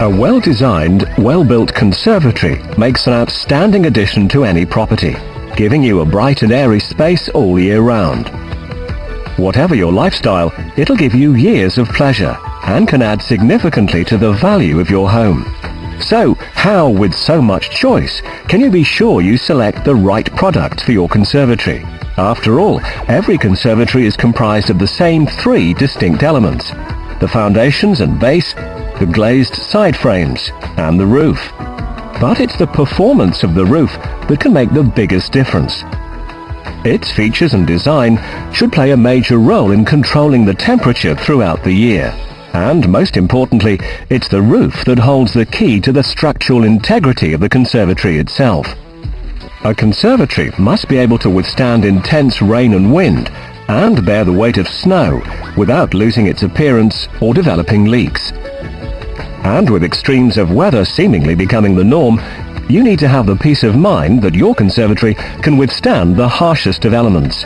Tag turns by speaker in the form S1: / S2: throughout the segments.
S1: A well-designed, well-built conservatory makes an outstanding addition to any property, giving you a bright and airy space all year round. Whatever your lifestyle, it'll give you years of pleasure and can add significantly to the value of your home. So, how, with so much choice, can you be sure you select the right product for your conservatory? After all, every conservatory is comprised of the same three distinct elements: the foundations and base, the glazed side frames, and the roof. But it's the performance of the roof that can make the biggest difference. Its features and design should play a major role in controlling the temperature throughout the year. And most importantly, it's the roof that holds the key to the structural integrity of the conservatory itself. A conservatory must be able to withstand intense rain and wind and bear the weight of snow without losing its appearance or developing leaks. And with extremes of weather seemingly becoming the norm, you need to have the peace of mind that your conservatory can withstand the harshest of elements.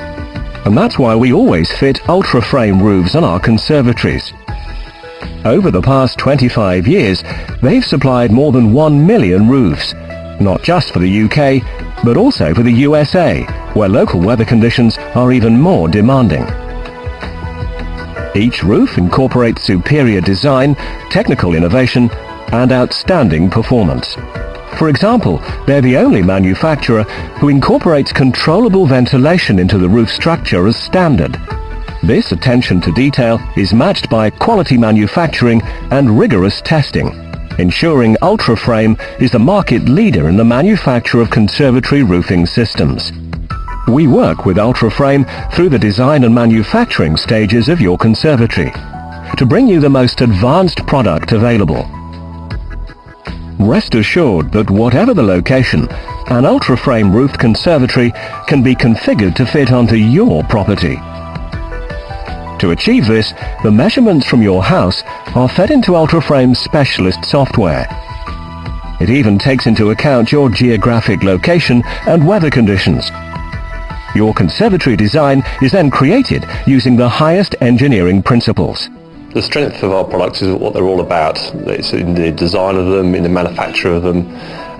S1: And that's why we always fit Ultraframe roofs on our conservatories. Over the past 25 years, they've supplied more than 1 million roofs, not just for the UK, but also for the USA, where local weather conditions are even more demanding. Each roof incorporates superior design, technical innovation, and outstanding performance. For example, they're the only manufacturer who incorporates controllable ventilation into the roof structure as standard. This attention to detail is matched by quality manufacturing and rigorous testing, ensuring Ultraframe is the market leader in the manufacture of conservatory roofing systems. We work with Ultraframe through the design and manufacturing stages of your conservatory to bring you the most advanced product available. Rest assured that whatever the location, an Ultraframe roofed conservatory can be configured to fit onto your property. To achieve this, the measurements from your house are fed into Ultraframe's specialist software. It even takes into account your geographic location and weather conditions. Your conservatory design is then created using the highest engineering principles.
S2: The strength of our products is what they're all about. It's in the design of them, in the manufacture of them,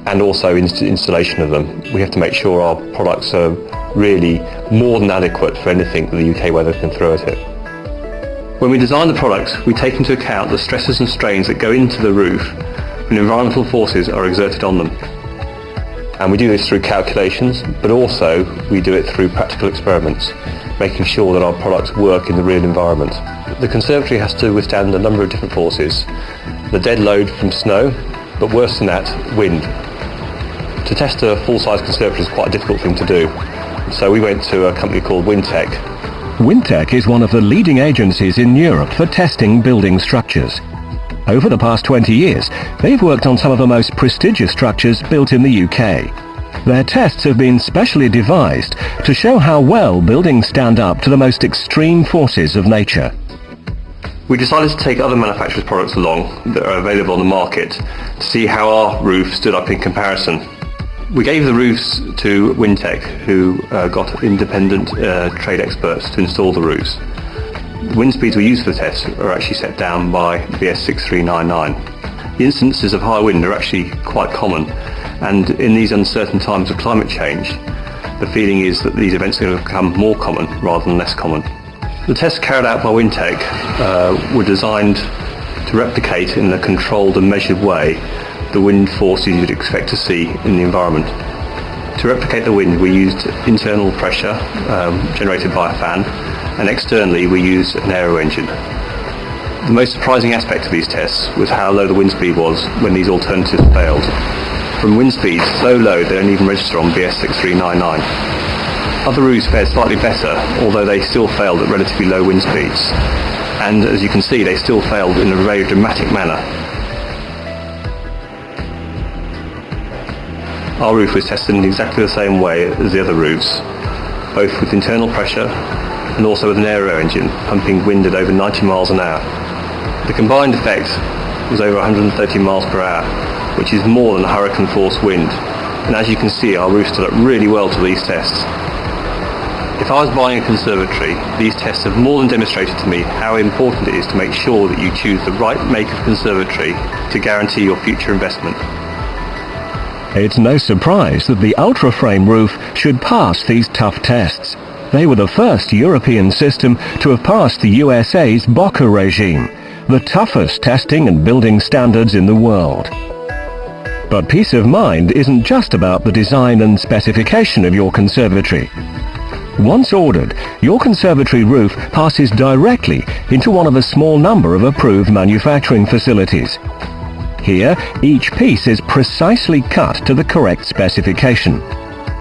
S2: and also in installation of them. We have to make sure our products are really more than adequate for anything that the UK weather can throw at it. When we design the products, we take into account the stresses and strains that go into the roof when environmental forces are exerted on them. And we do this through calculations, but also we do it through practical experiments, making sure that our products work in the real environment. The conservatory has to withstand a number of different forces. The dead load from snow, but worse than that, wind. To test a full-size conservatory is quite a difficult thing to do. So we went to a company called Wintec.
S1: Wintec is one of the leading agencies in Europe for testing building structures. Over the past 20 years, they've worked on some of the most prestigious structures built in the UK. Their tests have been specially devised to show how well buildings stand up to the most extreme forces of nature.
S2: We decided to take other manufacturers' products along that are available on the market to see how our roof stood up in comparison. We gave the roofs to Wintec, who got independent trade experts to install the roofs. The wind speeds we use for the test are actually set down by BS 6399. The instances of high wind are actually quite common, and in these uncertain times of climate change, the feeling is that these events are going to become more common rather than less common. The tests carried out by Wintec were designed to replicate in a controlled and measured way the wind forces you'd expect to see in the environment. To replicate the wind, we used internal pressure generated by a fan, and externally we used an aero engine. The most surprising aspect of these tests was how low the wind speed was when these alternatives failed. From wind speeds so low they don't even register on BS 6399. Other roofs fared slightly better, although they still failed at relatively low wind speeds. And as you can see, they still failed in a very dramatic manner. Our roof was tested in exactly the same way as the other roofs, both with internal pressure and also with an aero engine pumping wind at over 90 miles an hour. The combined effect was over 130 miles per hour, which is more than a hurricane force wind. And as you can see, our roof stood up really well to these tests. If I was buying a conservatory, these tests have more than demonstrated to me how important it is to make sure that you choose the right make of conservatory to guarantee your future investment.
S1: It's no surprise that the Ultraframe roof should pass these tough tests. They were the first European system to have passed the USA's BOCA regime, the toughest testing and building standards in the world. But peace of mind isn't just about the design and specification of your conservatory. Once ordered, your conservatory roof passes directly into one of a small number of approved manufacturing facilities. Here, each piece is precisely cut to the correct specification.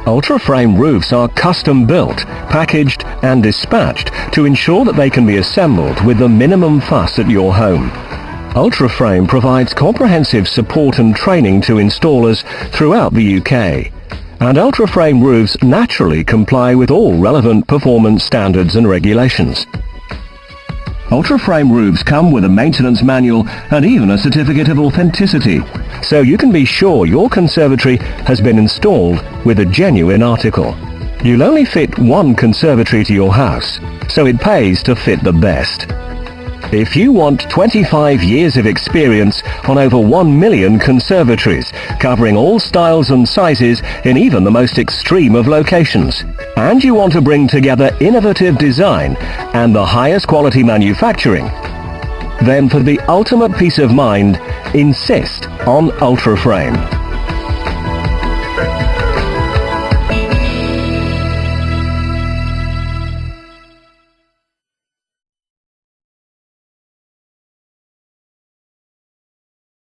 S1: Ultraframe roofs are custom built, packaged and dispatched to ensure that they can be assembled with the minimum fuss at your home. Ultraframe provides comprehensive support and training to installers throughout the UK. And Ultraframe roofs naturally comply with all relevant performance standards and regulations. Ultraframe roofs come with a maintenance manual and even a certificate of authenticity, so you can be sure your conservatory has been installed with a genuine article. You'll only fit one conservatory to your house, so it pays to fit the best. If you want 25 years of experience on over 1 million conservatories, covering all styles and sizes in even the most extreme of locations, and you want to bring together innovative design and the highest quality manufacturing, then for the ultimate peace of mind, insist on Ultraframe.